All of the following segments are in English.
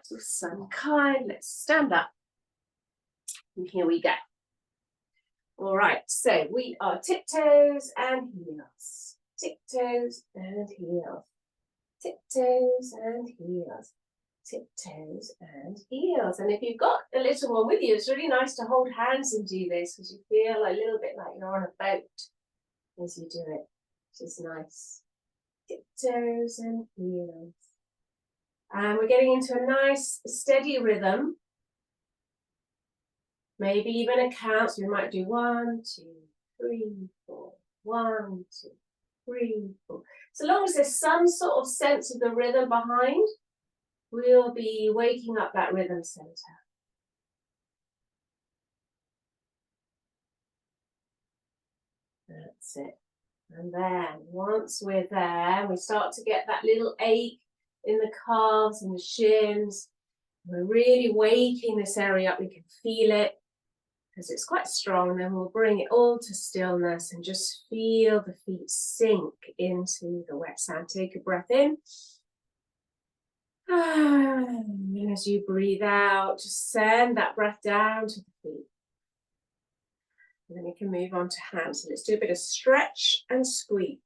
So some kind. Let's stand up. And here we go. All right, so we are tiptoes and heels. Tiptoes and heels. Tiptoes and heels. Tiptoes and heels. And if you've got a little one with you, it's really nice to hold hands and do this because you feel a little bit like you're on a boat as you do it, which is nice. Tiptoes and heels. And we're getting into a nice steady rhythm. Maybe even a count, so we might do 1, 2, 3, 4. 1, 2, 3, 4. So long as there's some sort of sense of the rhythm behind, we'll be waking up that rhythm center. That's it. And then once we're there, we start to get that little ache in the calves and the shins. We're really waking this area up. We can feel it because it's quite strong. Then we'll bring it all to stillness and just feel the feet sink into the wet sand. Take a breath in. And as you breathe out, just send that breath down to the feet. And then we can move on to hands. So let's do a bit of stretch and squeeze.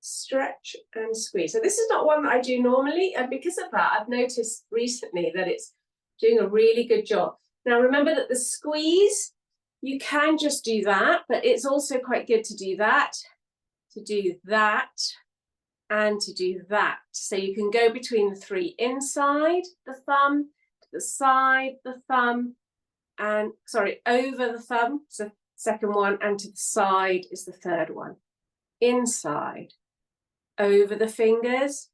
Stretch and squeeze. So this is not one that I do normally, and because of that, I've noticed recently that it's doing a really good job. Now remember that the squeeze, you can just do that, but it's also quite good to do that, and to do that. So you can go between the three, inside the thumb, to the side the thumb, and over the thumb, so second one, and to the side is the third one. Inside, over the fingers,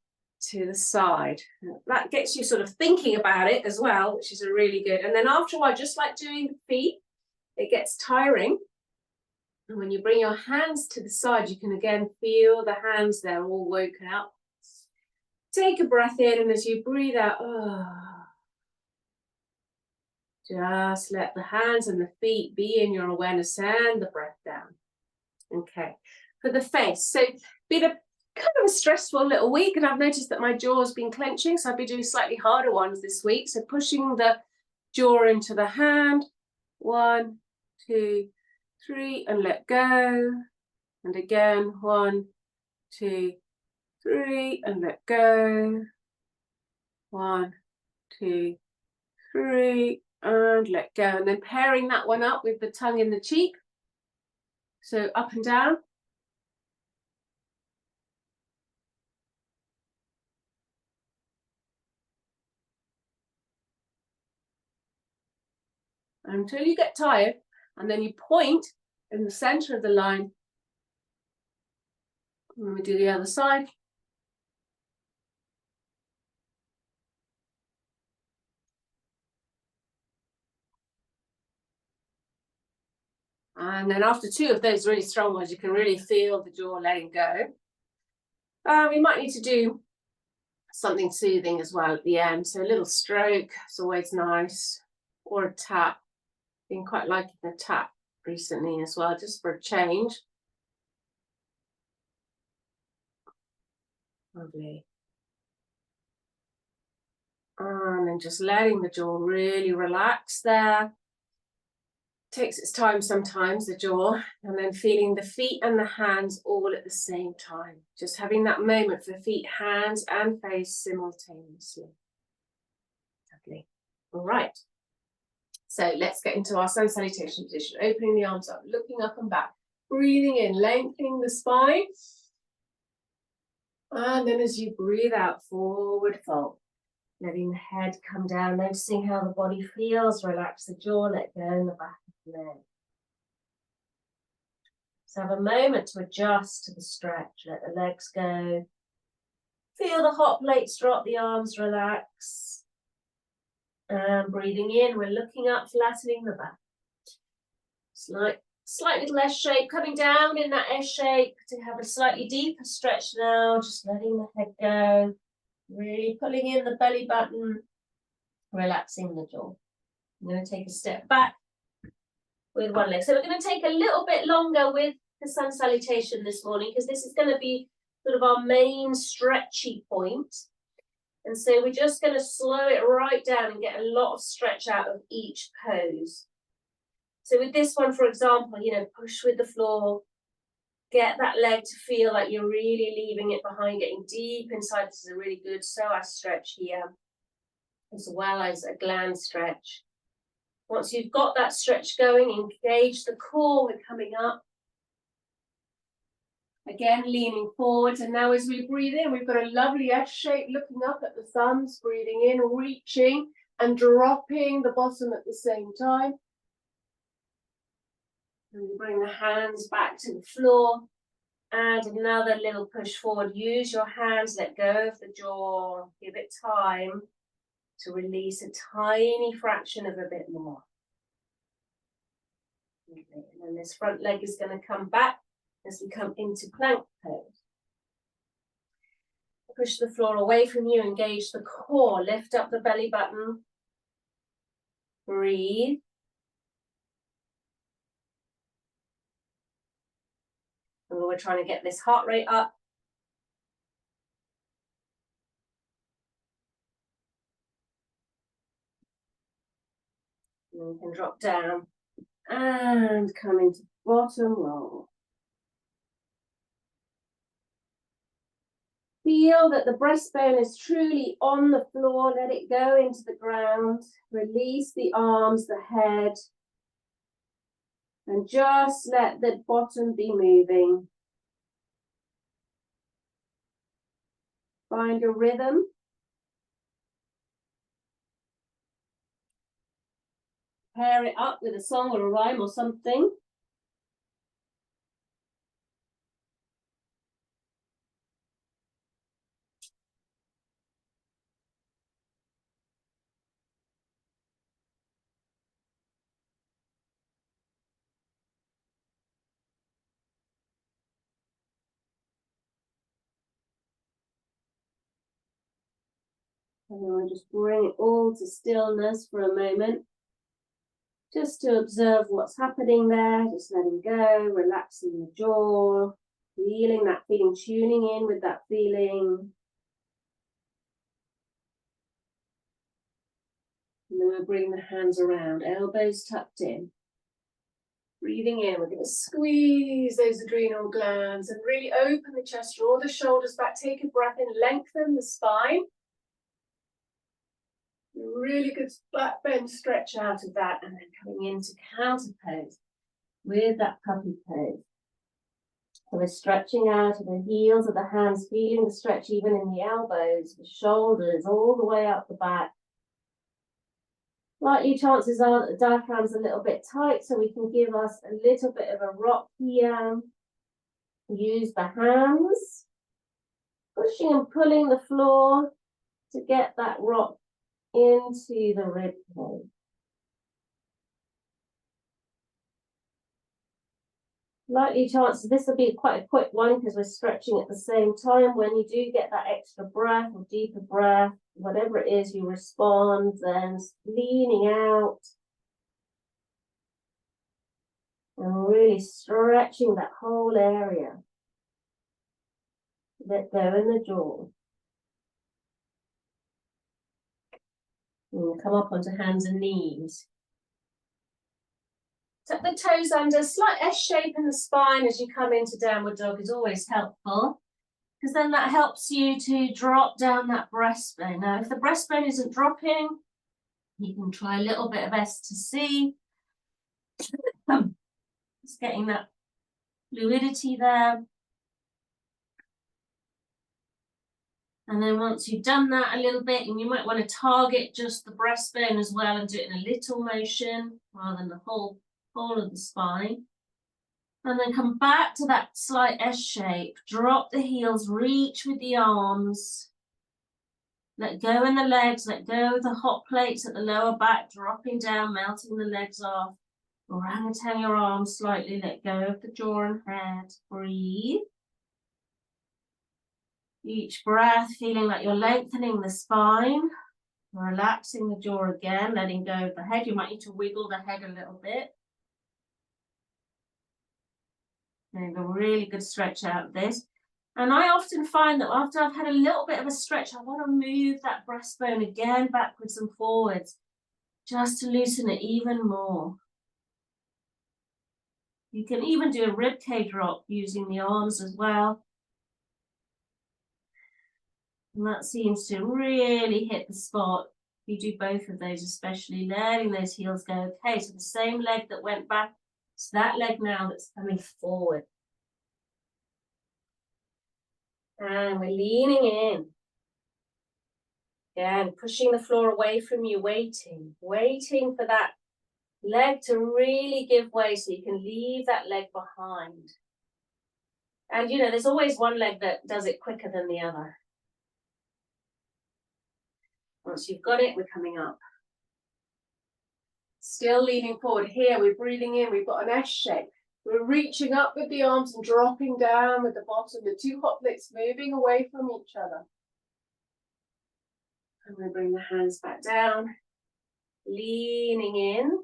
to the side. That gets you sort of thinking about it as well, which is a really good. And then after a while, just like doing the feet, it gets tiring. And when you bring your hands to the side, you can again feel the hands there all woken up. Take a breath in, and as you breathe out, just let the hands and the feet be in your awareness and the breath down. Okay, for the face, so been a kind of a stressful little week, and I've noticed that my jaw's been clenching, so I'll be doing slightly harder ones this week. So pushing the jaw into the hand, 1, 2, 3, and let go. And again, 1, 2, 3, and let go. 1, 2, 3, and let go. And then pairing that one up with the tongue in the cheek. So up and down. Until you get tired, and then you point in the center of the line. And we do the other side. And then after 2 of those really strong ones, you can really feel the jaw letting go. We might need to do something soothing as well at the end. So a little stroke is always nice, or a tap. Been quite liking the tap recently as well, just for a change. Lovely. And then just letting the jaw really relax there. Takes its time sometimes, the jaw, and then feeling the feet and the hands all at the same time. Just having that moment for feet, hands, and face simultaneously. Lovely. All right. So let's get into our sun salutation position. Opening the arms up, looking up and back, breathing in, lengthening the spine. And then as you breathe out, forward fold. Letting the head come down, noticing how the body feels. Relax the jaw, let go in the back of the neck. So have a moment to adjust to the stretch. Let the legs go. Feel the hot plates drop, the arms relax. And breathing in, we're looking up, flattening the back. Slight little S shape, coming down in that S shape to have a slightly deeper stretch now, just letting the head go. Really pulling in the belly button, relaxing the jaw. I'm going to take a step back with one leg. So we're going to take a little bit longer with the sun salutation this morning, because this is going to be sort of our main stretchy point. And so we're just going to slow it right down and get a lot of stretch out of each pose. So with this one, for example, push with the floor, get that leg to feel like you're really leaving it behind, getting deep inside. This is a really good psoas stretch here, as well as a gland stretch. Once you've got that stretch going, engage the core. We're coming up. Again, leaning forwards. And now as we breathe in, we've got a lovely S shape, looking up at the thumbs, breathing in, reaching and dropping the bottom at the same time. And we bring the hands back to the floor. And another little push forward. Use your hands, let go of the jaw. Give it time to release a tiny fraction of a bit more. Okay. And then this front leg is going to come back as we come into plank pose. Push the floor away from you, engage the core, lift up the belly button. Breathe. And we're trying to get this heart rate up. And we can drop down and come into bottom roll. Feel that the breastbone is truly on the floor. Let it go into the ground. Release the arms, the head. And just let the bottom be moving. Find a rhythm. Pair it up with a song or a rhyme or something. And then we'll just bring it all to stillness for a moment. Just to observe what's happening there, just letting go, relaxing the jaw, feeling that feeling, tuning in with that feeling. And then we'll bring the hands around, elbows tucked in. Breathing in, we're going to squeeze those adrenal glands and really open the chest, draw the shoulders back, take a breath in, lengthen the spine. Really good back bend stretch out of that, and then coming into counter pose with that puppy pose. So we're stretching out of the heels of the hands, feeling the stretch even in the elbows, the shoulders, all the way up the back. Likely chances are that the diaphragm's a little bit tight, so we can give us a little bit of a rock here. Use the hands, pushing and pulling the floor to get that rock into the rib cage. Likely chances, this will be quite a quick one because we're stretching at the same time. When you do get that extra breath or deeper breath, whatever it is, you respond, then leaning out and really stretching that whole area. Let go in the jaw. And come up onto hands and knees. Tuck the toes under, slight S shape in the spine as you come into downward dog is always helpful, because then that helps you to drop down that breastbone. Now, if the breastbone isn't dropping, you can try a little bit of S to C. Just getting that fluidity there. And then once you've done that a little bit, and you might want to target just the breastbone as well and do it in a little motion rather than the whole of the spine. And then come back to that slight S shape. Drop the heels, reach with the arms. Let go in the legs, let go of the hot plates at the lower back, dropping down, melting the legs off. Orangutan your arms slightly, let go of the jaw and head. Breathe. Each breath, feeling like you're lengthening the spine, relaxing the jaw again, letting go of the head. You might need to wiggle the head a little bit. And a really good stretch out of this. And I often find that after I've had a little bit of a stretch, I want to move that breastbone again backwards and forwards, just to loosen it even more. You can even do a ribcage rock using the arms as well. And that seems to really hit the spot. You do both of those, especially letting those heels go. Okay, so the same leg that went back, it's that leg now that's coming forward. And we're leaning in. Again, pushing the floor away from you, waiting for that leg to really give way so you can leave that leg behind. And you know, there's always one leg that does it quicker than the other. Once you've got it, we're coming up. Still leaning forward. Here, we're breathing in. We've got an S shape. We're reaching up with the arms and dropping down with the bottom. The two hoplets moving away from each other. And we bring the hands back down. Leaning in.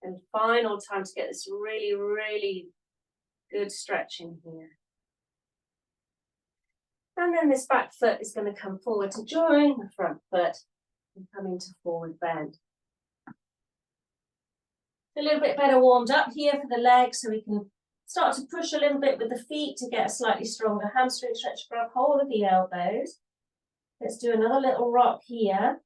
And final time to get this really, really good stretching here. And then this back foot is going to come forward to join the front foot and come into forward bend. A little bit better warmed up here for the legs, so we can start to push a little bit with the feet to get a slightly stronger hamstring stretch. Grab hold of the elbows. Let's do another little rock here.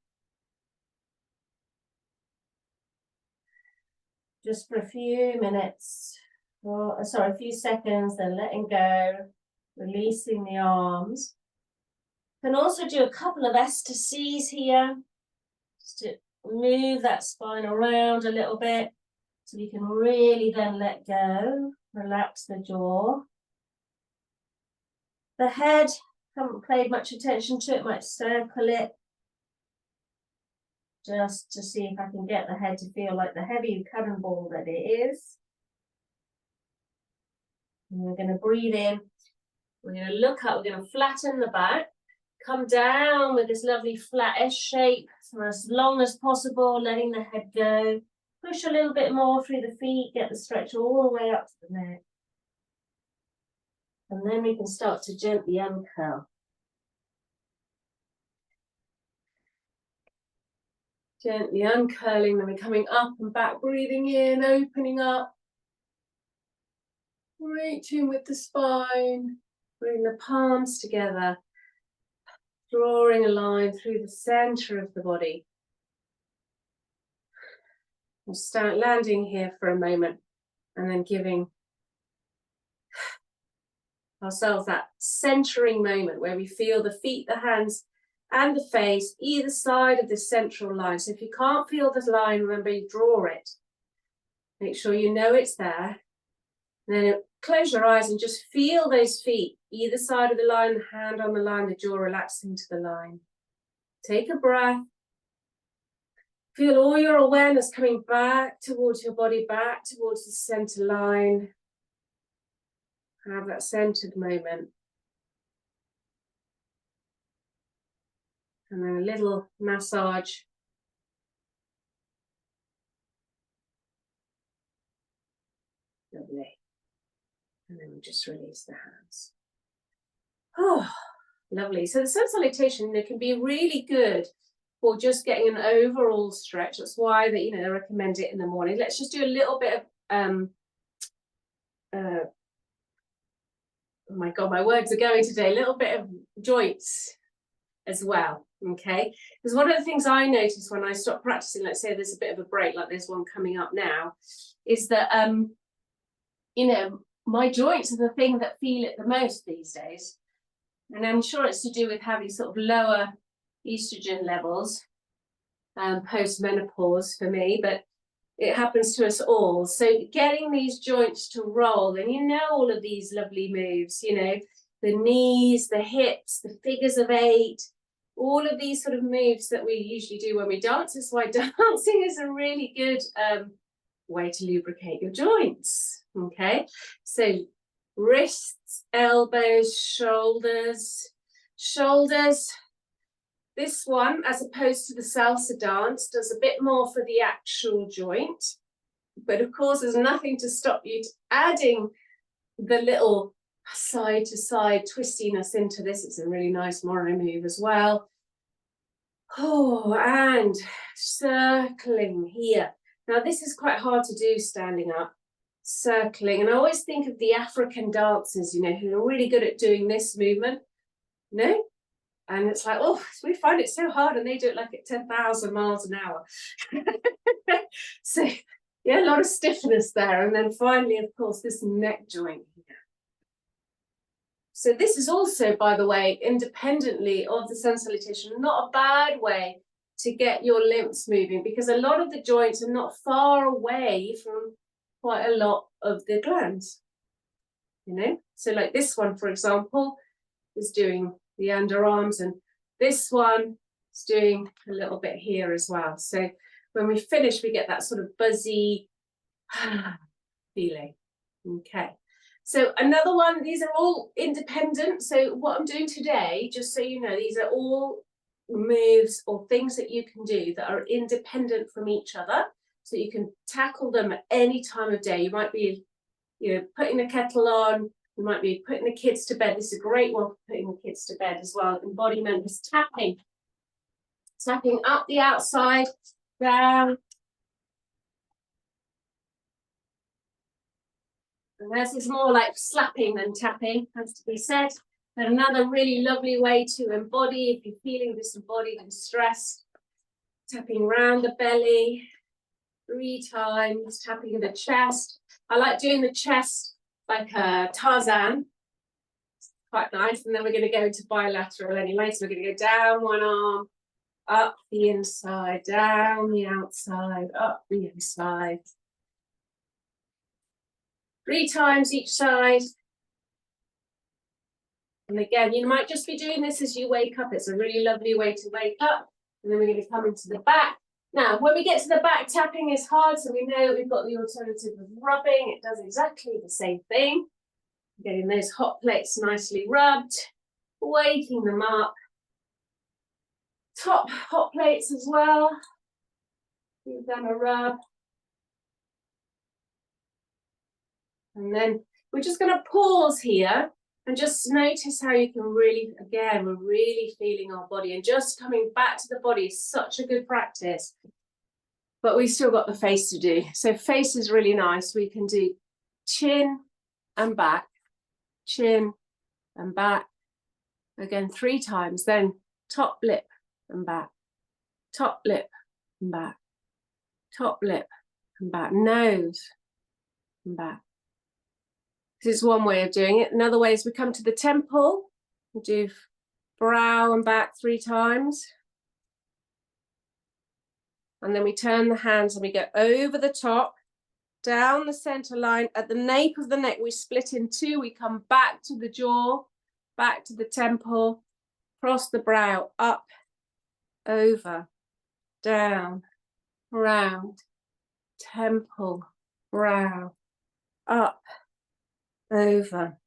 Just for a few minutes, or sorry, a few seconds, then letting go, releasing the arms. Can also do a couple of S to C's here, just to move that spine around a little bit, so we can really then let go, relax the jaw. The head, haven't paid much attention to it, might circle it, just to see if I can get the head to feel like the heavy cannonball that it is. And we're going to breathe in. We're going to look up. We're going to flatten the back. Come down with this lovely flat S shape for as long as possible, letting the head go. Push a little bit more through the feet. Get the stretch all the way up to the neck. And then we can start to gently uncurl. Gently uncurling, then we're coming up and back, breathing in, opening up. Reaching with the spine, bring the palms together, drawing a line through the center of the body. We'll start landing here for a moment and then giving ourselves that centering moment where we feel the feet, the hands, and the face either side of the central line. So if you can't feel the line, remember you draw it. Make sure you know it's there. And then close your eyes and just feel those feet either side of the line, the hand on the line, the jaw relaxing to the line. Take a breath. Feel all your awareness coming back towards your body, back towards the center line. Have that centered moment. And then a little massage. Lovely. And then we just release the hands. Oh, lovely. So the sun salutation, it can be really good for just getting an overall stretch. That's why they recommend it in the morning. Let's just do a little bit of oh my God, my words are going today. A little bit of joints as well. Okay, because one of the things I notice when I stop practicing, let's say there's a bit of a break, like there's one coming up now, is that my joints are the thing that feel it the most these days. And I'm sure it's to do with having sort of lower estrogen levels post-menopause for me, but it happens to us all. So getting these joints to roll, and all of these lovely moves, the knees, the hips, the figures of 8, all of these sort of moves that we usually do when we dance. That's why dancing is a really good way to lubricate your joints. Okay, so wrists, elbows, shoulders. This one, as opposed to the salsa dance, does a bit more for the actual joint. But of course, there's nothing to stop you adding the little side to side, twisting us into this. It's a really nice morning move as well. Oh, and circling here. Now this is quite hard to do standing up, circling. And I always think of the African dancers, you know, who are really good at doing this movement, you know? And it's like, oh, we find it so hard, and they do it like at 10,000 miles an hour. So, yeah, a lot of stiffness there. And then finally, of course, this neck joint here. So this is also, by the way, independently of the sun salutation, not a bad way to get your limbs moving, because a lot of the joints are not far away from quite a lot of the glands, you know? So like this one, for example, is doing the underarms, and this one is doing a little bit here as well. So when we finish, we get that sort of buzzy feeling. Okay. So another one, these are all independent. So what I'm doing today, just so you know, these are all moves or things that you can do that are independent from each other. So you can tackle them at any time of day. You might be, you know, putting the kettle on, you might be putting the kids to bed. This is a great one for putting the kids to bed as well. Embodiment is tapping. Tapping up the outside, down. And this is more like slapping than tapping, has to be said. But another really lovely way to embody, if you're feeling disembodied and stressed, tapping around the belly 3 times, tapping the chest. I like doing the chest like a Tarzan. It's quite nice. And then we're going to go into bilateral anyway. So we're going to go down one arm, up the inside, down the outside, up the inside. 3 times each side. And again, you might just be doing this as you wake up. It's a really lovely way to wake up. And then we're going to come into the back. Now, when we get to the back, tapping is hard, so we know we've got the alternative of rubbing. It does exactly the same thing. Getting those hot plates nicely rubbed, waking them up. Top hot plates as well. Give them a rub. And then we're just going to pause here and just notice how you can really, again, we're really feeling our body, and just coming back to the body is such a good practice. But we've still got the face to do. So face is really nice. We can do chin and back, chin and back. Again, 3 times. Then top lip and back, top lip and back, top lip and back, nose and back. This is one way of doing it. Another way is we come to the temple, we do brow and back 3 times. And then we turn the hands and we go over the top, down the center line. At the nape of the neck, we split in 2. We come back to the jaw, back to the temple, cross the brow, up, over, down, round, temple, brow, up, over.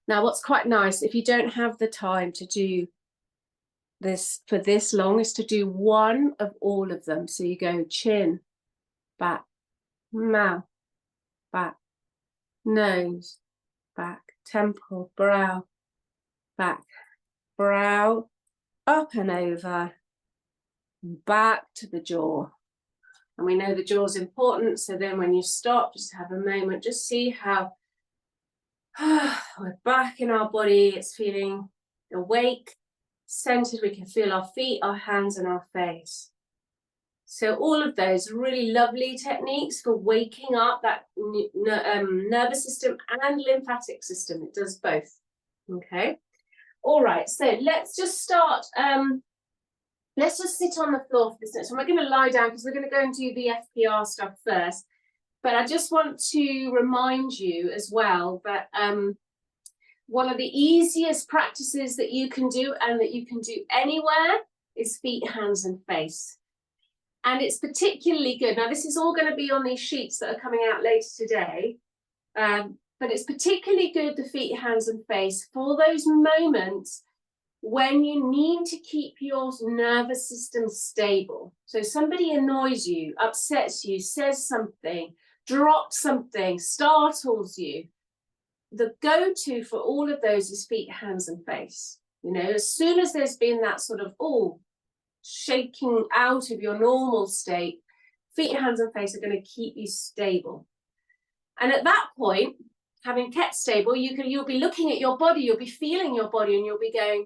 Now, what's quite nice, if you don't have the time to do this for this long, is to do one of all of them. So you go chin, back, mouth, back, nose, back, temple, brow, back, brow, up and over, back to the jaw. And we know the jaw is important, so then when you stop, just have a moment, just see how we're back in our body. It's feeling awake, centered. We can feel our feet, our hands, and our face. So all of those really lovely techniques for waking up that nervous system and lymphatic system. It does both. Okay. All right. So let's just start. Let's just sit on the floor for this next one. We're going to lie down because we're going to go and do the FPR stuff first. But I just want to remind you as well that one of the easiest practices that you can do, and that you can do anywhere, is feet, hands, and face. And it's particularly good. Now, this is all going to be on these sheets that are coming out later today. But it's particularly good, the feet, hands, and face, for those moments when you need to keep your nervous system stable. So somebody annoys you, upsets you, says something, drops something, startles you. the go-to for all of those is feet, hands, and face. You know, as soon as there's been that sort of, shaking out of your normal state, feet, hands, and face are going to keep you stable. And at that point, having kept stable, you'll be looking at your body, you'll be feeling your body, and you'll be going,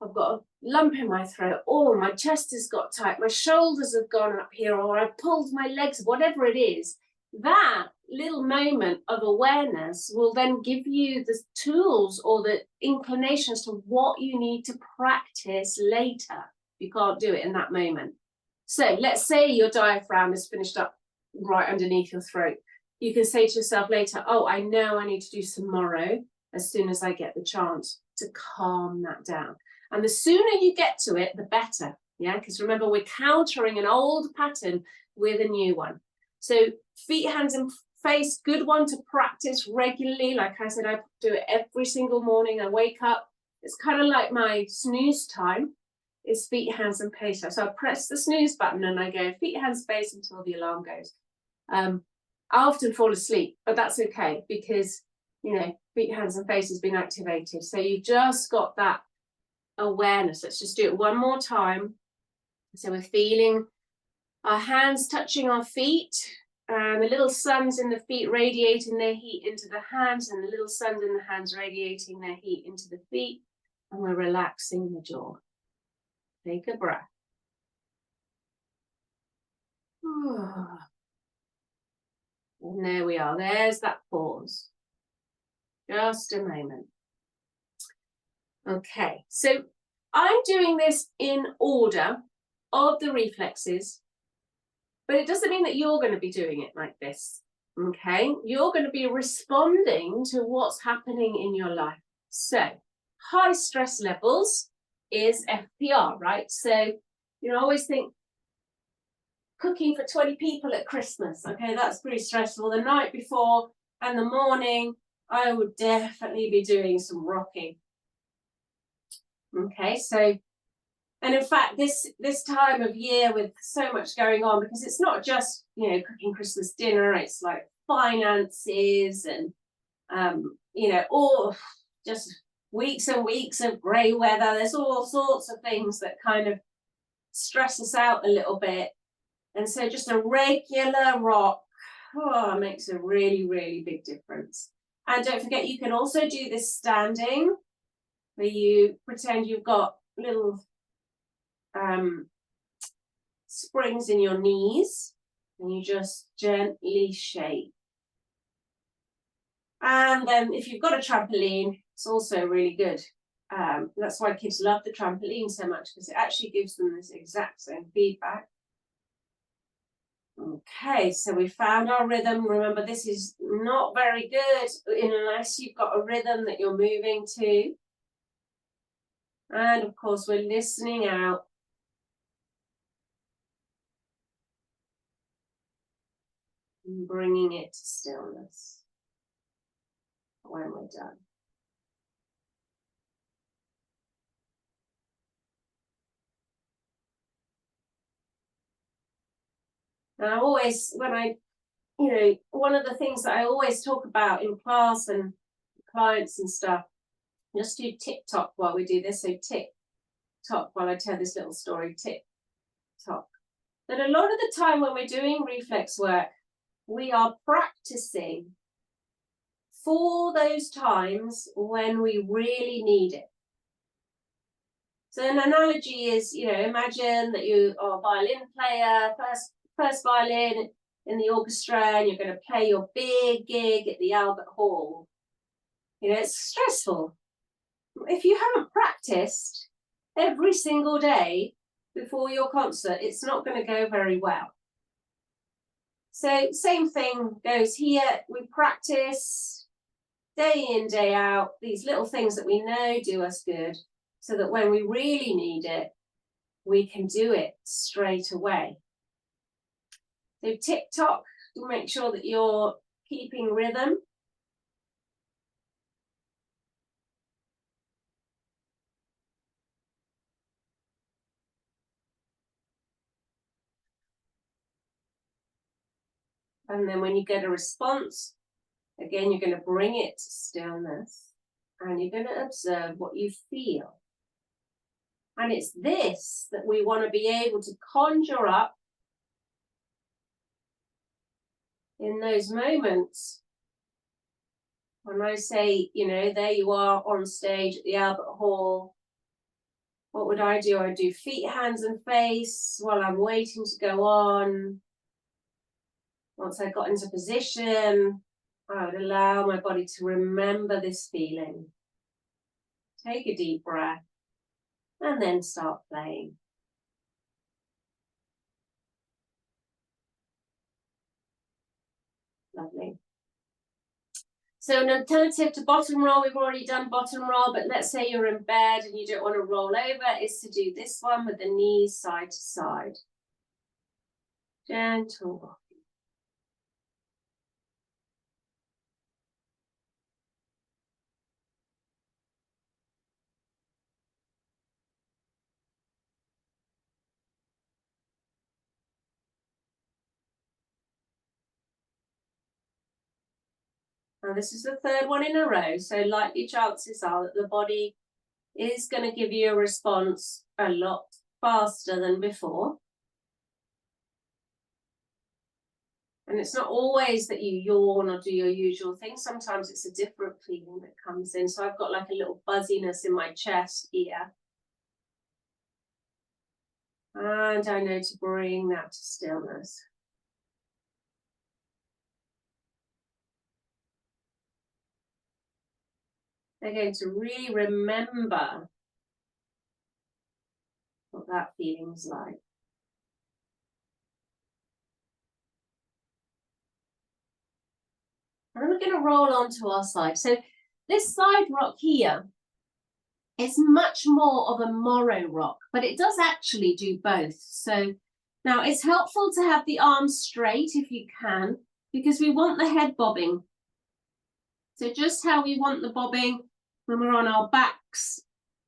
I've got a lump in my throat, or my chest has got tight, my shoulders have gone up here, or I've pulled my legs, whatever it is. That little moment of awareness will then give you the tools or the inclinations to what you need to practice later. You can't do it in that moment. So let's say your diaphragm is finished up right underneath your throat. You can say to yourself later, I know I need to do some tomorrow as soon as I get the chance to calm that down. And the sooner you get to it, the better. Yeah, because remember, we're countering an old pattern with a new one. So feet, hands, and face, good one to practice regularly. Like I said, I do it every single morning. I wake up. It's kind of like my snooze time. Is feet, hands, and face. So I press the snooze button and I go feet, hands, face until the alarm goes. I often fall asleep, but that's okay because, feet, hands, and face has been activated. So you've just got that awareness. Let's just do it one more time. So we're feeling our hands touching our feet, and the little suns in the feet radiating their heat into the hands, and the little suns in the hands radiating their heat into the feet, and we're relaxing the jaw. Take a breath. And there we are. There's that pause. Just a moment. Okay, so I'm doing this in order of the reflexes, but it doesn't mean that you're going to be doing it like this. Okay, you're going to be responding to what's happening in your life. So high stress levels is FPR, right? So always think cooking for 20 people at Christmas. Okay, that's pretty stressful. The night before and the morning, I would definitely be doing some rocking. Okay, so, and in fact, this time of year with so much going on, because it's not just, cooking Christmas dinner, it's like finances and, or just weeks and weeks of grey weather. There's all sorts of things that kind of stress us out a little bit. And so just a regular rock makes a really, really big difference. And don't forget, you can also do this standing, where you pretend you've got little springs in your knees, and you just gently shake. And then if you've got a trampoline, it's also really good. That's why kids love the trampoline so much, because it actually gives them this exact same feedback. Okay, so we found our rhythm. Remember, this is not very good unless you've got a rhythm that you're moving to. And of course, we're listening out. And bringing it to stillness when we're done. And I always, one of the things that I always talk about in class and clients and stuff, just do tick-tock while we do this. So tick-tock while I tell this little story, tick-tock. That a lot of the time when we're doing reflex work, we are practicing for those times when we really need it. So an analogy is, imagine that you are a violin player, first violin in the orchestra, and you're going to play your big gig at the Albert Hall. It's stressful. If you haven't practiced every single day before your concert, it's not going to go very well. So same thing goes here. We practice day in, day out, these little things that we know do us good, so that when we really need it, we can do it straight away. So tick-tock, to make sure that you're keeping rhythm. And then when you get a response, Again, you're going to bring it to stillness and you're going to observe what you feel. And it's this that we want to be able to conjure up in those moments. When I say, you know, there you are on stage at the Albert Hall, what would I do? I'd do feet, hands and face while I'm waiting to go on. Once I got into position, I would allow my body to remember this feeling. Take a deep breath and then start playing. Lovely. So an alternative to bottom roll, we've already done bottom roll, but let's say you're in bed and you don't want to roll over, is to do this one with the knees side to side. Gentle. Now this is the third one in a row, so likely chances are that the body is going to give you a response a lot faster than before. And it's not always that you yawn or do your usual thing. Sometimes it's a different feeling that comes in. So I've got like a little buzziness in my chest here. And I know to bring that to stillness. Again, to really remember what that feeling's like. And then we're going to roll onto our side. So this side rock here is much more of a Morrow rock, but it does actually do both. So now it's helpful to have the arms straight if you can, because we want the head bobbing. So just how we want the bobbing when we're on our backs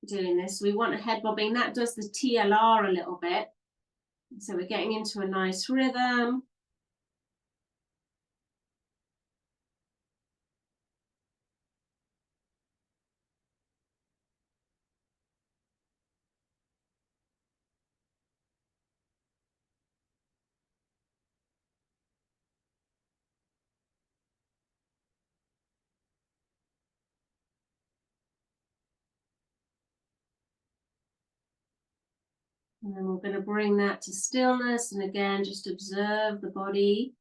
doing this, we want a head bobbing. That does the TLR a little bit. So we're getting into a nice rhythm. And then we're going to bring that to stillness. And again, just observe the body.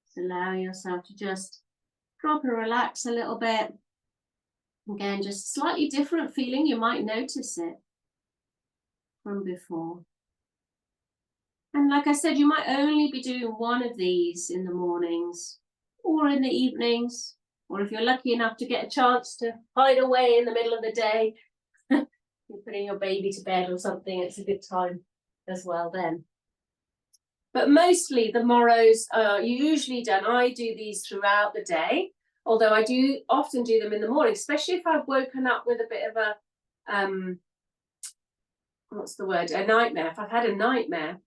So allow yourself to just drop and relax a little bit. Again, just slightly different feeling. You might notice it from before. And like I said, you might only be doing one of these in the mornings or in the evenings, or if you're lucky enough to get a chance to hide away in the middle of the day, you're putting your baby to bed or something, it's a good time as well then. But mostly the Morrows are usually done. I do these throughout the day, although I do often do them in the morning, especially if I've woken up with a bit of a, what's the word, a nightmare. If I've had a nightmare,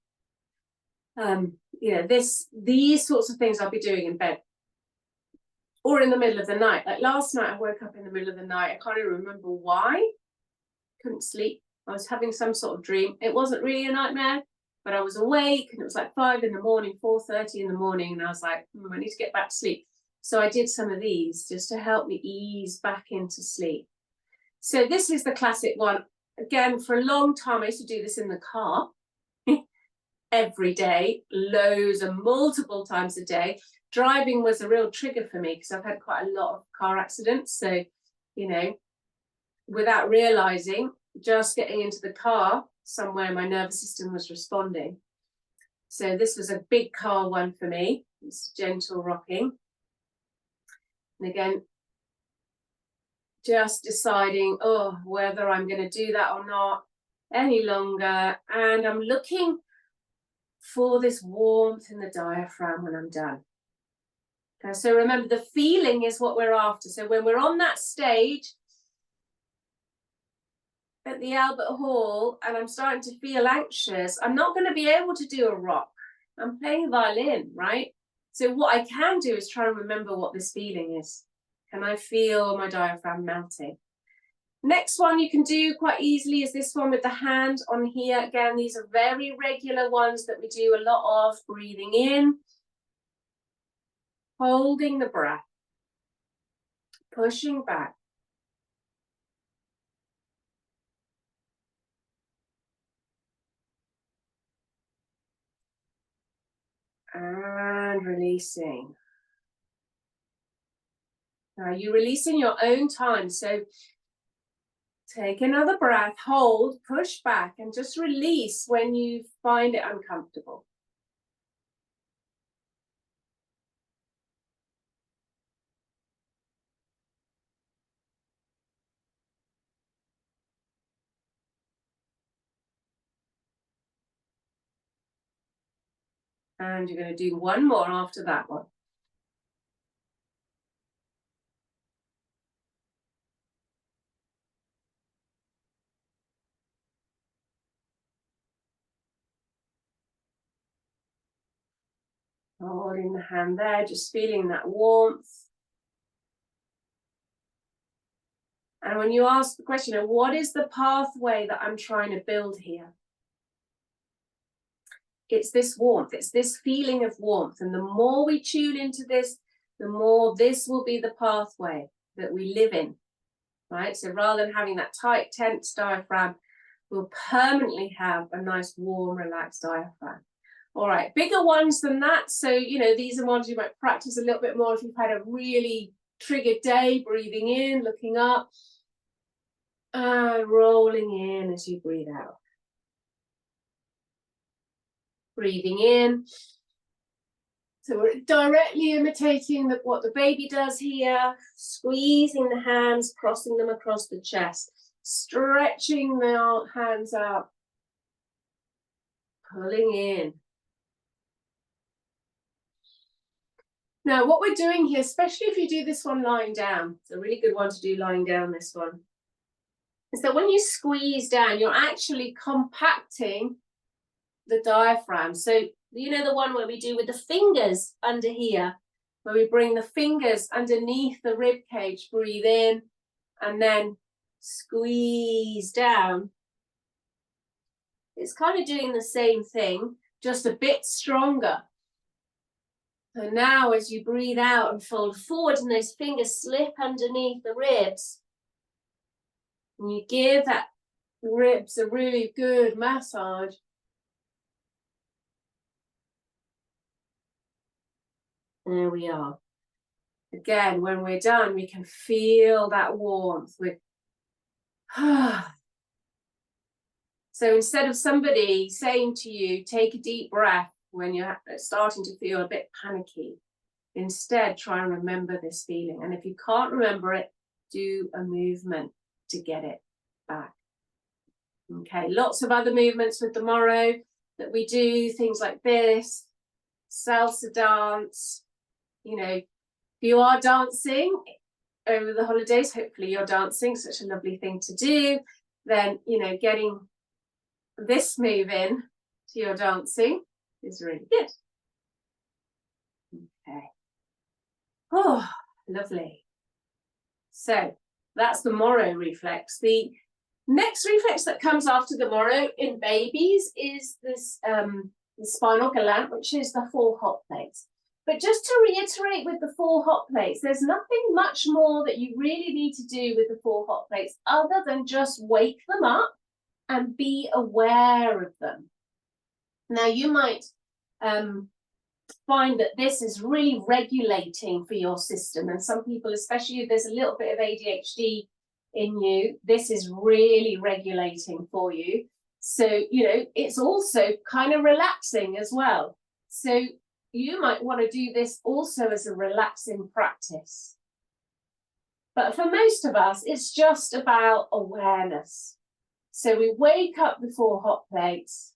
you know, these sorts of things I'll be doing in bed or in the middle of the night. Like last night, I woke up in the middle of the night. I can't even remember why. Couldn't sleep. I was having some sort of dream. It wasn't really a nightmare, but I was awake and it was like 5 in the morning, 4:30 in the morning. And I was like, I need to get back to sleep. So I did some of these just to help me ease back into sleep. So this is the classic one. Again, for a long time, I used to do this in the car. Every day, loads and multiple times a day. Driving was a real trigger for me because I've had quite a lot of car accidents. So, you know, without realizing, just getting into the car, somewhere my nervous system was responding. So this was a big car one for me. It's gentle rocking. And again, just deciding, whether I'm going to do that or not any longer. And I'm looking for this warmth in the diaphragm when I'm done. Okay, so remember, the feeling is what we're after. So when we're on that stage at the Albert Hall and I'm starting to feel anxious, I'm not going to be able to do a rock. I'm playing violin, right? So what I can do is try and remember what this feeling is. Can I feel my diaphragm melting? Next one you can do quite easily is this one with the hand on here. Again, these are very regular ones that we do a lot of. Breathing in, holding the breath, pushing back. And releasing. Now you release in your own time. So take another breath, hold, push back, and just release when you find it uncomfortable. And you're going to do one more after that one. Holding the hand there, just feeling that warmth. And when you ask the question of what is the pathway that I'm trying to build here? It's this warmth, it's this feeling of warmth. And the more we tune into this, the more this will be the pathway that we live in, right? So rather than having that tight, tense diaphragm, we'll permanently have a nice, warm, relaxed diaphragm. All right, bigger ones than that. So, these are ones you might practice a little bit more if you've had a really triggered day. Breathing in, looking up, and rolling in as you breathe out. Breathing in. So we're directly imitating what the baby does here, squeezing the hands, crossing them across the chest, stretching the hands out, pulling in. Now, what we're doing here, especially if you do this one lying down, it's a really good one to do lying down, this one, is that when you squeeze down, you're actually compacting the diaphragm. So, the one where we do with the fingers under here, where we bring the fingers underneath the rib cage, breathe in, and then squeeze down. It's kind of doing the same thing, just a bit stronger. So now as you breathe out and fold forward and those fingers slip underneath the ribs, and you give that ribs a really good massage. There we are. Again, when we're done, we can feel that warmth with So instead of somebody saying to you, take a deep breath when you're starting to feel a bit panicky, instead try and remember this feeling. And if you can't remember it, do a movement to get it back. Okay, lots of other movements with the Morrow that we do, things like this, salsa dance. If you are dancing over the holidays, hopefully you're dancing, such a lovely thing to do, then, getting this move in to your dancing is really good. Okay. Oh, lovely. So that's the Morrow reflex. The next reflex that comes after the Morrow in babies is this the spinal galant, which is the 4 hot plates. But just to reiterate with the 4 hot plates, there's nothing much more that you really need to do with the 4 hot plates other than just wake them up and be aware of them. Now, you might find that this is really regulating for your system. And some people, especially if there's a little bit of ADHD in you, this is really regulating for you. So, it's also kind of relaxing as well. So you might want to do this also as a relaxing practice. But for most of us, it's just about awareness. So we wake up the 4 hot plates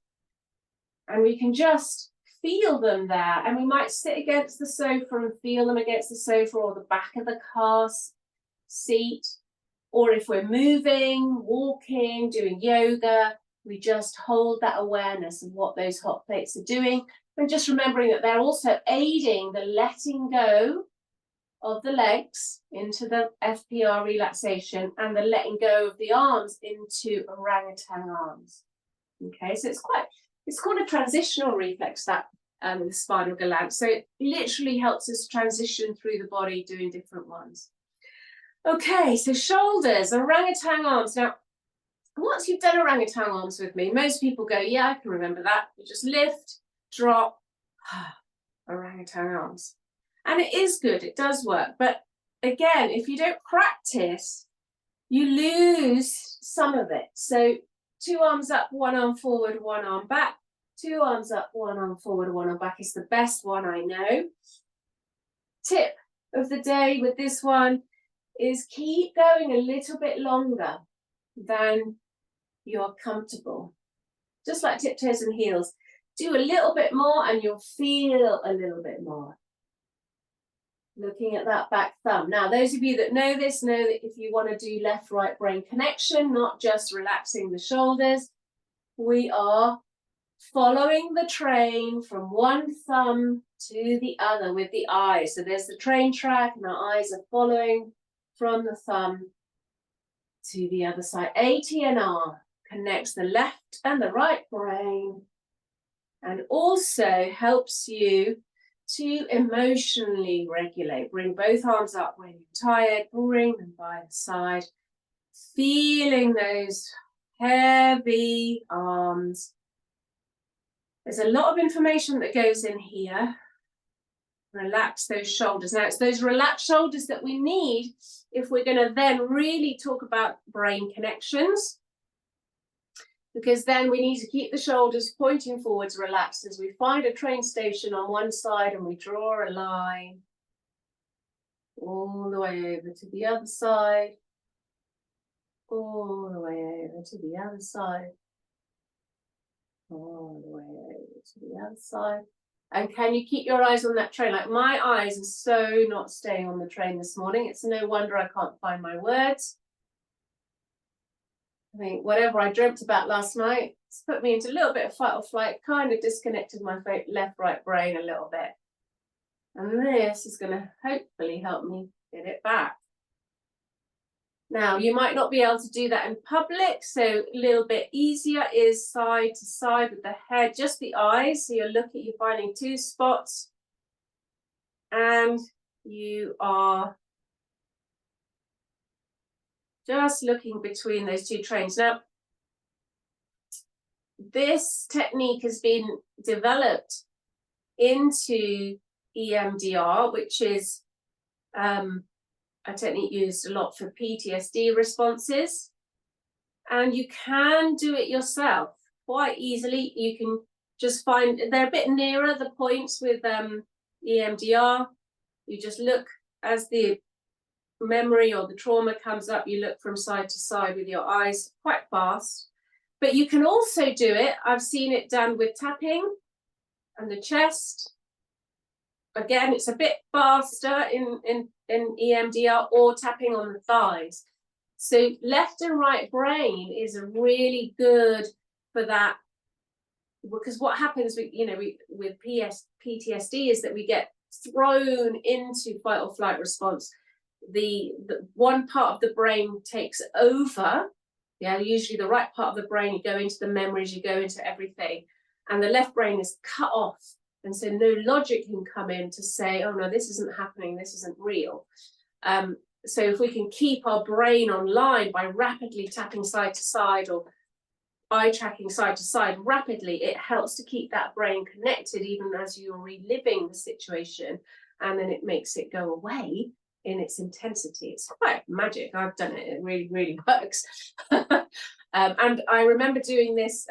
and we can just feel them there. And we might sit against the sofa and feel them against the sofa or the back of the car seat. Or if we're moving, walking, doing yoga, we just hold that awareness of what those hot plates are doing. And just remembering that they're also aiding the letting go of the legs into the FPR relaxation and the letting go of the arms into orangutan arms. Okay, so it's called a transitional reflex, that the spinal gland. So it literally helps us transition through the body doing different ones. Okay, so shoulders, orangutan arms. Now, once you've done orangutan arms with me, most people go, yeah, I can remember that. You just lift, drop, orangutan arms. And it is good, it does work. But again, if you don't practice, you lose some of it. So 2 arms up, 1 arm forward, 1 arm back. 2 arms up, 1 arm forward, 1 arm back is the best one I know. Tip of the day with this one is keep going a little bit longer than you're comfortable. Just like tiptoes and heels. Do a little bit more and you'll feel a little bit more. Looking at that back thumb. Now, those of you that know this know that if you want to do left-right brain connection, not just relaxing the shoulders, we are following the train from one thumb to the other with the eyes. So there's the train track and our eyes are following from the thumb to the other side. ATNR connects the left and the right brain and also helps you to emotionally regulate. Bring both arms up when you're tired, bring them by the side, feeling those heavy arms. There's a lot of information that goes in here. Relax those shoulders. Now, it's those relaxed shoulders that we need if we're going to then really talk about brain connections. Because then we need to keep the shoulders pointing forwards, relaxed, as we find a train station on one side and we draw a line all the way over to the other side, all the way over to the other side, all the way over to the other side. And can you keep your eyes on that train? Like my eyes are so not staying on the train this morning. It's no wonder I can't find my words. I think whatever I dreamt about last night, it's put me into a little bit of fight or flight, kind of disconnected my left-right brain a little bit. And this is going to hopefully help me get it back. Now, you might not be able to do that in public, so a little bit easier is side to side with the head, just the eyes. So you're finding 2 spots, and you are just looking between those 2 trains. Now, this technique has been developed into EMDR, which is a technique used a lot for PTSD responses. And you can do it yourself quite easily. You can just find, they're a bit nearer the points with EMDR. You just look as the memory or the trauma comes up, you look from side to side with your eyes quite fast. But you can also do it, I've seen it done with tapping and the chest. Again, it's a bit faster in EMDR, or tapping on the thighs. So left and right brain is a really good for that, because what happens with PTSD is that we get thrown into fight or flight response. The one part of the brain takes over. Yeah, usually the right part of the brain, you go into the memories, you go into everything, and the left brain is cut off. And so no logic can come in to say, oh no, this isn't happening, this isn't real. So if we can keep our brain online by rapidly tapping side to side or eye tracking side to side rapidly, it helps to keep that brain connected even as you're reliving the situation, and then it makes it go away in its intensity. It's quite magic. I've done it. It really, really works. And I remember doing this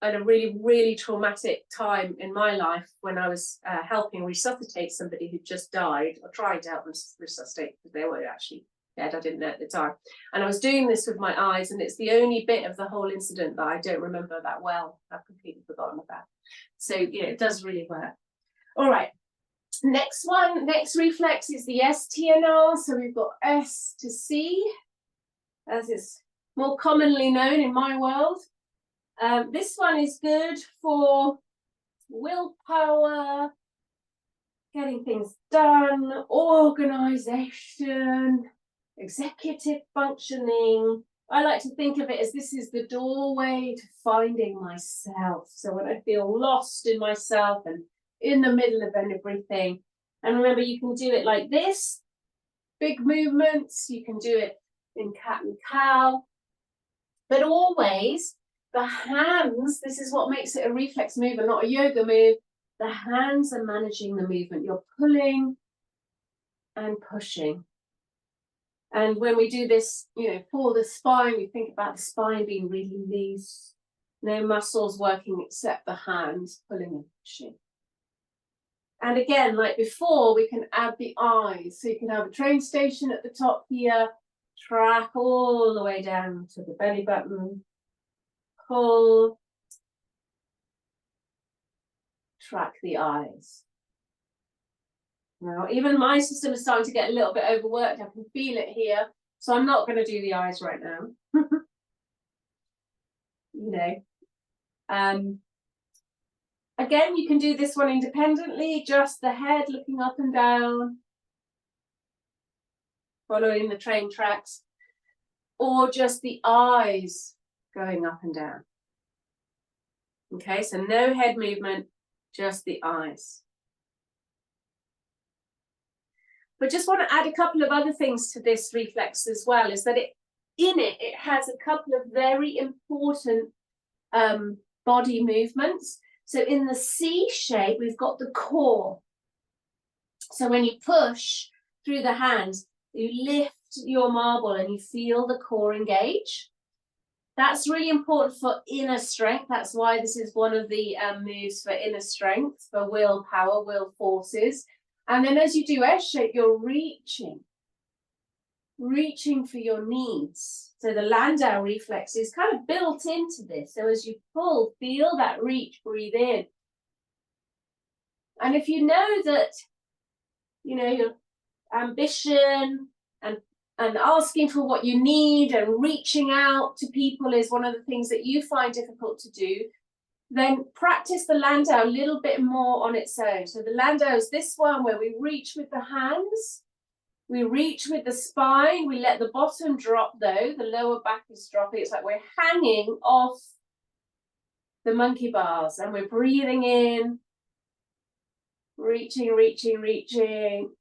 at a really, really traumatic time in my life when I was helping resuscitate somebody who just died, or trying to help them resuscitate because they were actually head. I didn't know at the time. And I was doing this with my eyes, and it's the only bit of the whole incident that I don't remember that well. I've completely forgotten about. So, it does really work. All right. Next reflex is the STNR. So we've got S to C, as it's more commonly known in my world. This one is good for willpower, getting things done, organization, executive functioning. I like to think of it as this is the doorway to finding myself. So when I feel lost in myself and in the middle of everything, and remember, you can do it like this, big movements. You can do it in cat and cow, but always the hands, this is what makes it a reflex move and not a yoga move. The hands are managing the movement. You're pulling and pushing. And when we do this, for the spine, we think about the spine being really loose. No muscles working except the hands pulling and pushing. And again, like before, we can add the eyes. So you can have a train station at the top here, track all the way down to the belly button, pull, track the eyes. Now, even my system is starting to get a little bit overworked. I can feel it here. So I'm not going to do the eyes right now. Again, you can do this one independently, just the head looking up and down, following the train tracks, or just the eyes going up and down. Okay, so no head movement, just the eyes. But just want to add a couple of other things to this reflex as well, is that it has a couple of very important body movements. So in the C shape, we've got the core. So when you push through the hands, you lift your marble and you feel the core engage. That's really important for inner strength. That's why this is one of the moves for inner strength, for willpower, will forces. And then as you do S shape, you're reaching for your needs. So the Landau reflex is kind of built into this. So as you pull, feel that reach, breathe in. And if you know that, your ambition and asking for what you need and reaching out to people is one of the things that you find difficult to do, then practice the Landau a little bit more on its own. So the Landau is this one where we reach with the hands, we reach with the spine, we let the bottom drop though, the lower back is dropping. It's like we're hanging off the monkey bars and we're breathing in, reaching, reaching, reaching.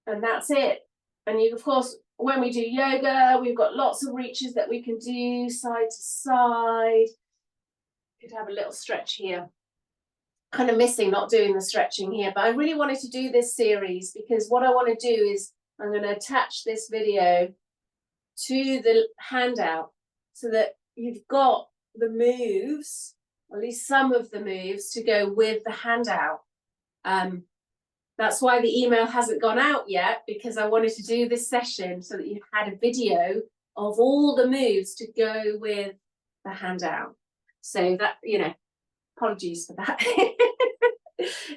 And that's it. And you, of course, when we do yoga, we've got lots of reaches that we can do side to side. Could have a little stretch here. Kind of missing not doing the stretching here, but I really wanted to do this series because what I want to do is I'm going to attach this video to the handout so that you've got the moves, at least some of the moves, to go with the handout. That's why the email hasn't gone out yet, because I wanted to do this session so that you had a video of all the moves to go with the handout. So that, apologies for that.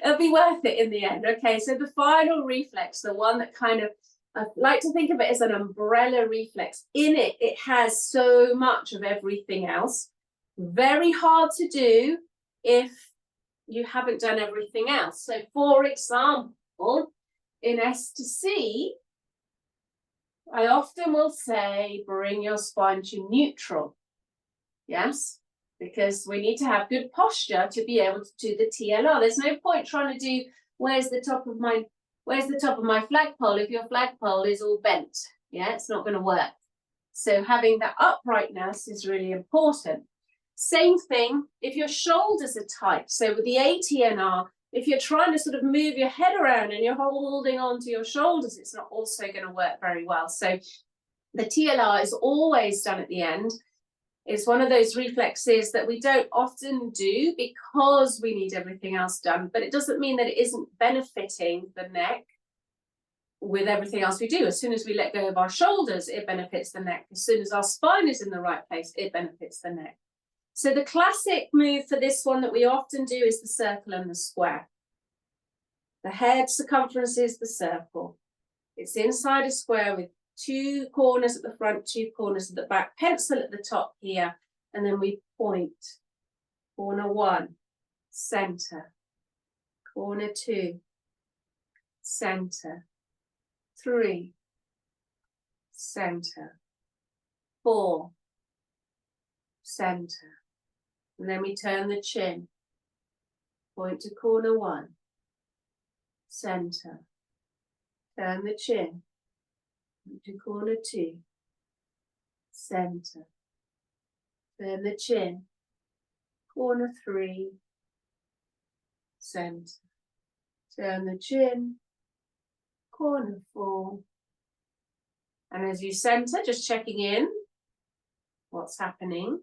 It'll be worth it in the end. Okay, so the final reflex, the one that kind of, I like to think of it as an umbrella reflex. In it, it has so much of everything else. Very hard to do if you haven't done everything else. So for example, in S to C, I often will say, bring your spine to neutral. Yes, because we need to have good posture to be able to do the TLR. There's no point trying to do, where's the top of my flagpole if your flagpole is all bent. Yeah, it's not going to work. So having that uprightness is really important. Same thing if your shoulders are tight. So with the ATNR, if you're trying to sort of move your head around and you're holding on to your shoulders, it's not also going to work very well. So the TLR is always done at the end. It's one of those reflexes that we don't often do because we need everything else done, but it doesn't mean that it isn't benefiting the neck with everything else we do. As soon as we let go of our shoulders, it benefits the neck. As soon as our spine is in the right place, it benefits the neck. So the classic move for this one that we often do is the circle and the square. The head circumference is the circle. It's inside a square with 2 corners at the front, 2 corners at the back, pencil at the top here, and then we point. Corner 1, center. Corner 2, center. 3, center. 4, center. And then we turn the chin. Point to corner 1, center. Turn the chin. Point to corner 2, center. Turn the chin. Corner 3, center. Turn the chin. Corner 4. And as you center, just checking in what's happening.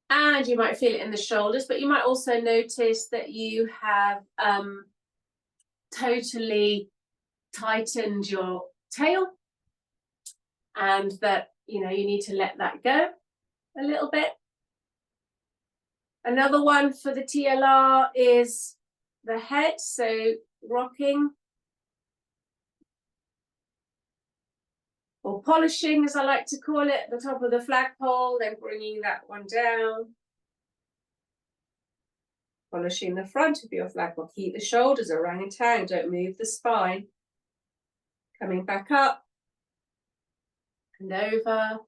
And you might feel it in the shoulders, but you might also notice that you have totally tightened your tail, and that, you know, you need to let that go a little bit. Another one for the TLR is the head, so rocking or polishing, as I like to call it, at the top of the flagpole, then bringing that one down. Polishing the front of your flagpole. Keep the shoulders orangutan, don't move the spine. Coming back up and over.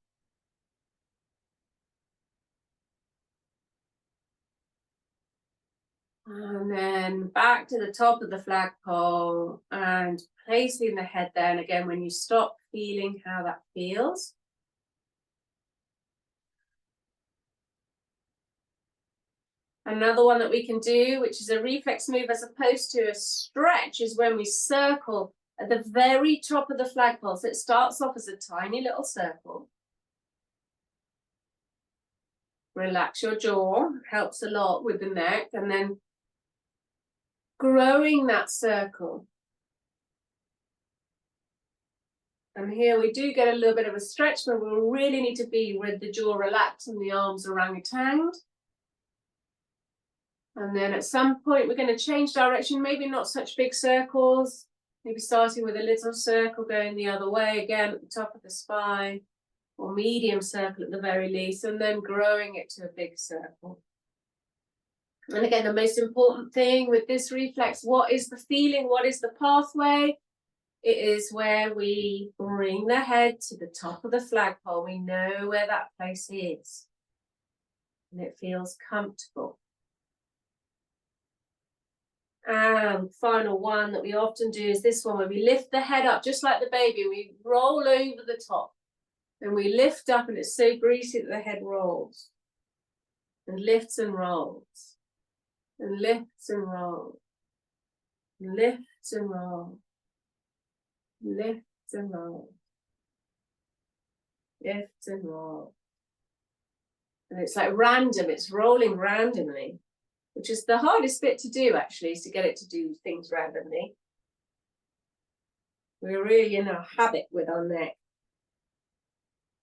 And then back to the top of the flagpole and placing the head there. And again, when you stop, feeling how that feels. Another one that we can do, which is a reflex move as opposed to a stretch, is when we circle at the very top of the flagpole. So it starts off as a tiny little circle. Relax your jaw, helps a lot with the neck, and then growing that circle. And here we do get a little bit of a stretch, but we'll really need to be with the jaw relaxed and the arms orangutaned. And then at some point we're going to change direction, maybe not such big circles, maybe starting with a little circle going the other way, again at the top of the spine, or medium circle at the very least, and then growing it to a big circle. And again, the most important thing with this reflex, what is the feeling? What is the pathway? It is where we bring the head to the top of the flagpole. We know where that place is. And it feels comfortable. And final one that we often do is this one, where we lift the head up just like the baby. We roll over the top. And we lift up, and it's so greasy that the head rolls. And lifts and rolls. And lifts and rolls. Lifts and rolls. Lifts and rolls. Lifts and rolls. And it's like random, it's rolling randomly, which is the hardest bit to do, actually, is to get it to do things randomly. We're really in a habit with our neck.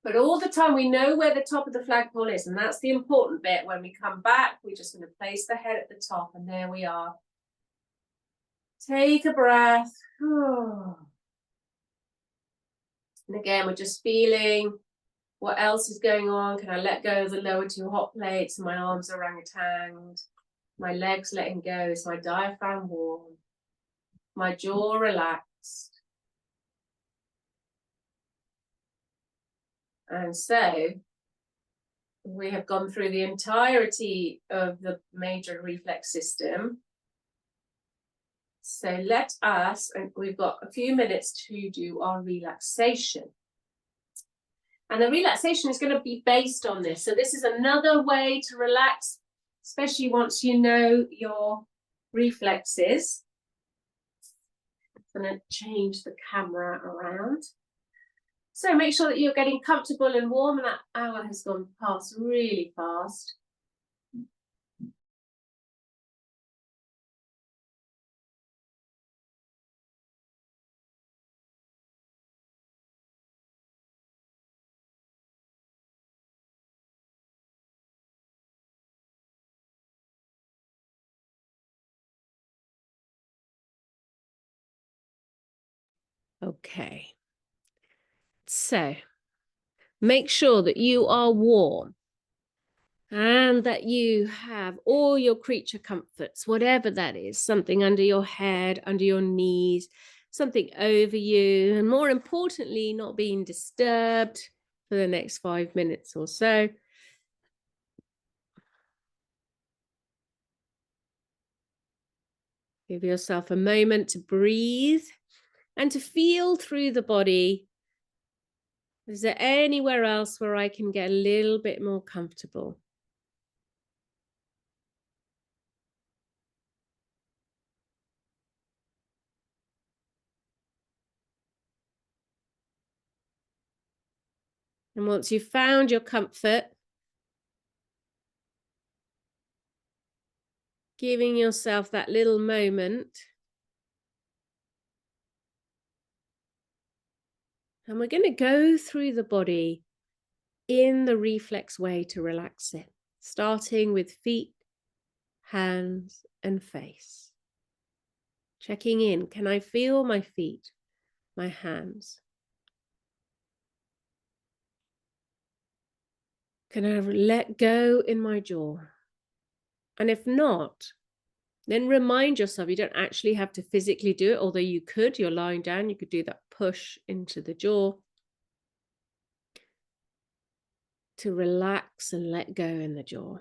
But all the time we know where the top of the flagpole is, and that's the important bit. When we come back, we're just going to place the head at the top, and there we are. Take a breath. And again, we're just feeling what else is going on. Can I let go of the lower 2 hot plates? My arms are orangutanged. My legs letting go. Is my diaphragm warm? My jaw relaxed? And so we have gone through the entirety of the major reflex system. So let us, and we've got a few minutes to do our relaxation. And the relaxation is going to be based on this. So this is another way to relax, especially once you know your reflexes. I'm going to change the camera around. So make sure that you're getting comfortable and warm, and that hour has gone past really fast. Okay. So make sure that you are warm and that you have all your creature comforts, whatever that is, something under your head, under your knees, something over you, and more importantly, not being disturbed for the next 5 minutes or so. Give yourself a moment to breathe and to feel through the body. Is there anywhere else where I can get a little bit more comfortable? And once you've found your comfort, giving yourself that little moment. And we're going to go through the body in the reflex way to relax it, starting with feet, hands, and face. Checking in. Can I feel my feet, my hands? Can I let go in my jaw? And if not, then remind yourself you don't actually have to physically do it, although you could. You're lying down, you could do that push into the jaw to relax and let go in the jaw.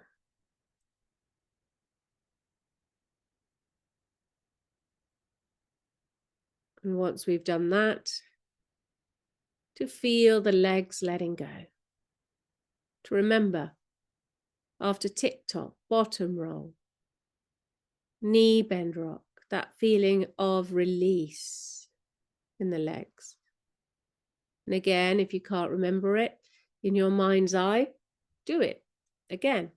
And once we've done that, to feel the legs letting go. To remember, after tick-tock, bottom roll, knee bend rock, that feeling of release in the legs. And again, if you can't remember it in your mind's eye, do it again.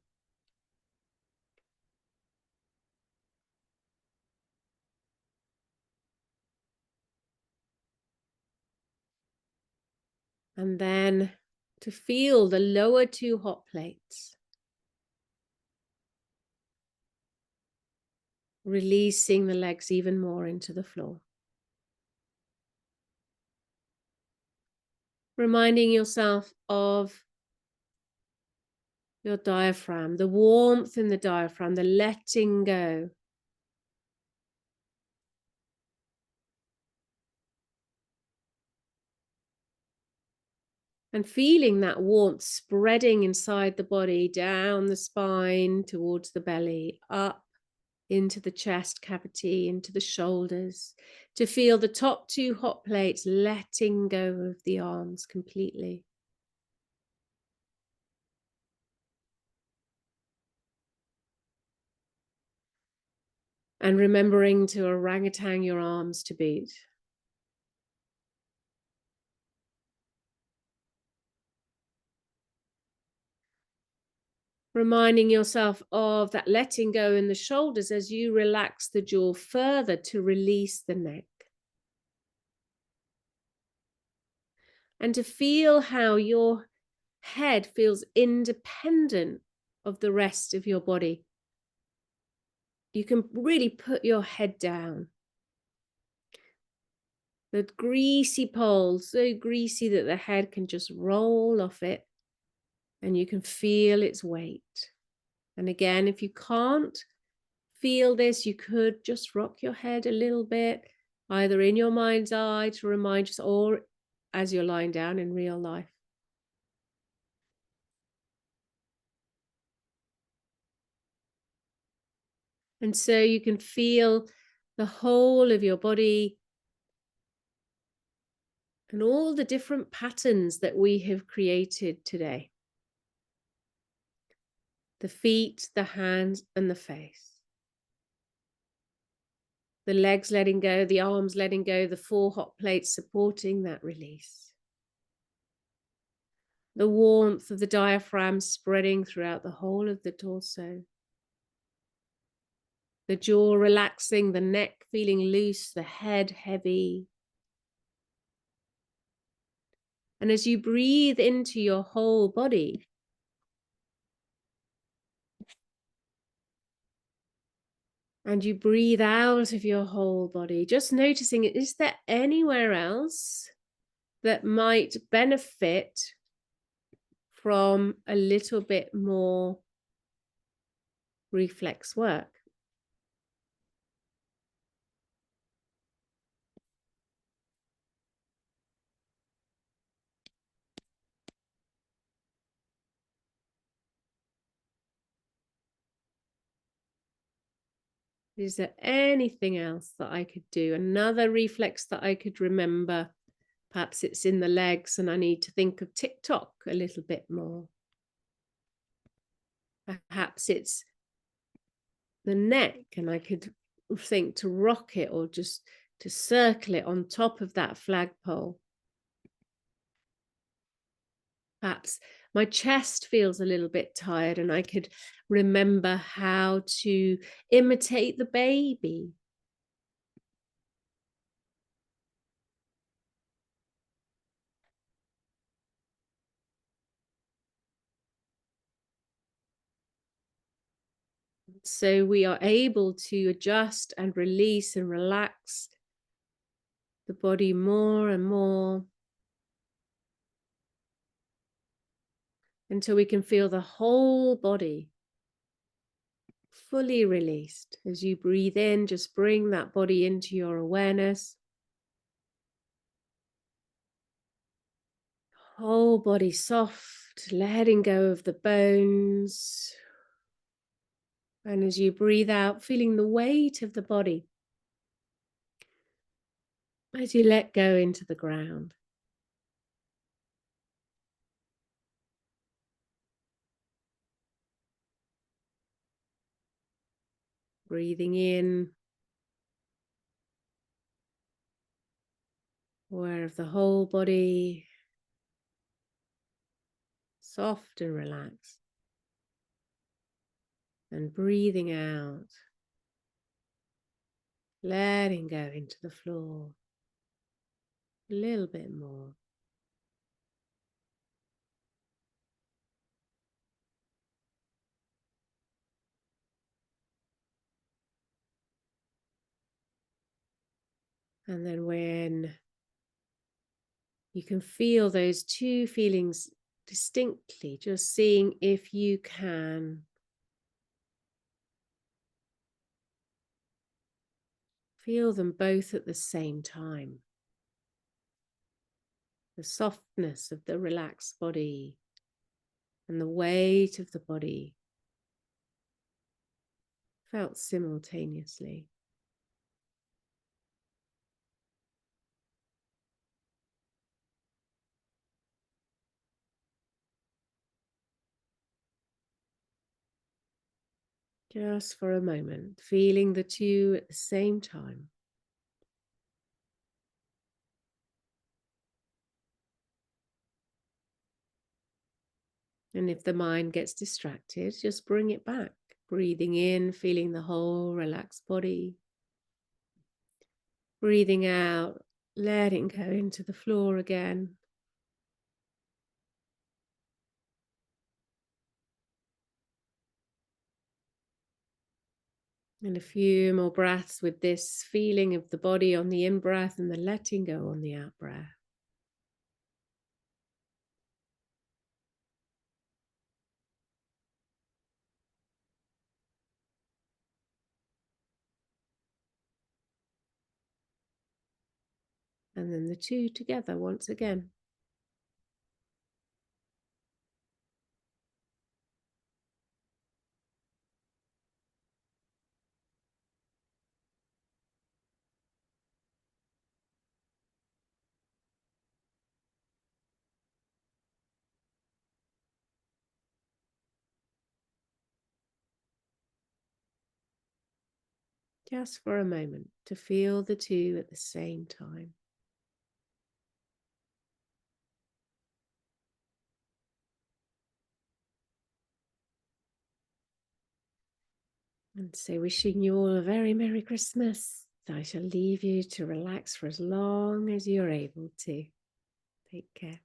And then to feel the lower two hot plates. Releasing the legs even more into the floor. Reminding yourself of your diaphragm, the warmth in the diaphragm, the letting go. And feeling that warmth spreading inside the body, down the spine, towards the belly, up into the chest cavity, into the shoulders, to feel the top two hot plates letting go of the arms completely. And remembering to orangutan your arms to boot. Reminding yourself of that letting go in the shoulders as you relax the jaw further to release the neck. And to feel how your head feels independent of the rest of your body. You can really put your head down. The greasy pole, so greasy that the head can just roll off it and you can feel its weight. And again, if you can't feel this, you could just rock your head a little bit, either in your mind's eye to remind you, or as you're lying down in real life. And so you can feel the whole of your body and all the different patterns that we have created today. The feet, the hands, and the face. The legs letting go, the arms letting go, the four hot plates supporting that release. The warmth of the diaphragm spreading throughout the whole of the torso. The jaw relaxing, the neck feeling loose, the head heavy. And as you breathe into your whole body, And you breathe out of your whole body, just noticing, is there anywhere else that might benefit from a little bit more reflex work? Is there anything else that I could do? Another reflex that I could remember? Perhaps it's in the legs and I need to think of TikTok a little bit more. Perhaps it's the neck and I could think to rock it or just to circle it on top of that flagpole. Perhaps my chest feels a little bit tired and I could remember how to imitate the baby. So we are able to adjust and release and relax the body more and more until we can feel the whole body fully released. As you breathe in, just bring that body into your awareness. Whole body soft, letting go of the bones. And as you breathe out, feeling the weight of the body as you let go into the ground. Breathing in, aware of the whole body, soft and relaxed. And breathing out, letting go into the floor a little bit more. And then when you can feel those two feelings distinctly, just seeing if you can feel them both at the same time. The softness of the relaxed body and the weight of the body felt simultaneously. Just for a moment, feeling the two at the same time. And if the mind gets distracted, just bring it back. Breathing in, feeling the whole relaxed body. Breathing out, letting go into the floor again. And a few more breaths with this feeling of the body on the in-breath and the letting go on the out-breath. And then the two together once again. Just for a moment to feel the two at the same time. And so wishing you all a very Merry Christmas. I shall leave you to relax for as long as you're able to. Take care.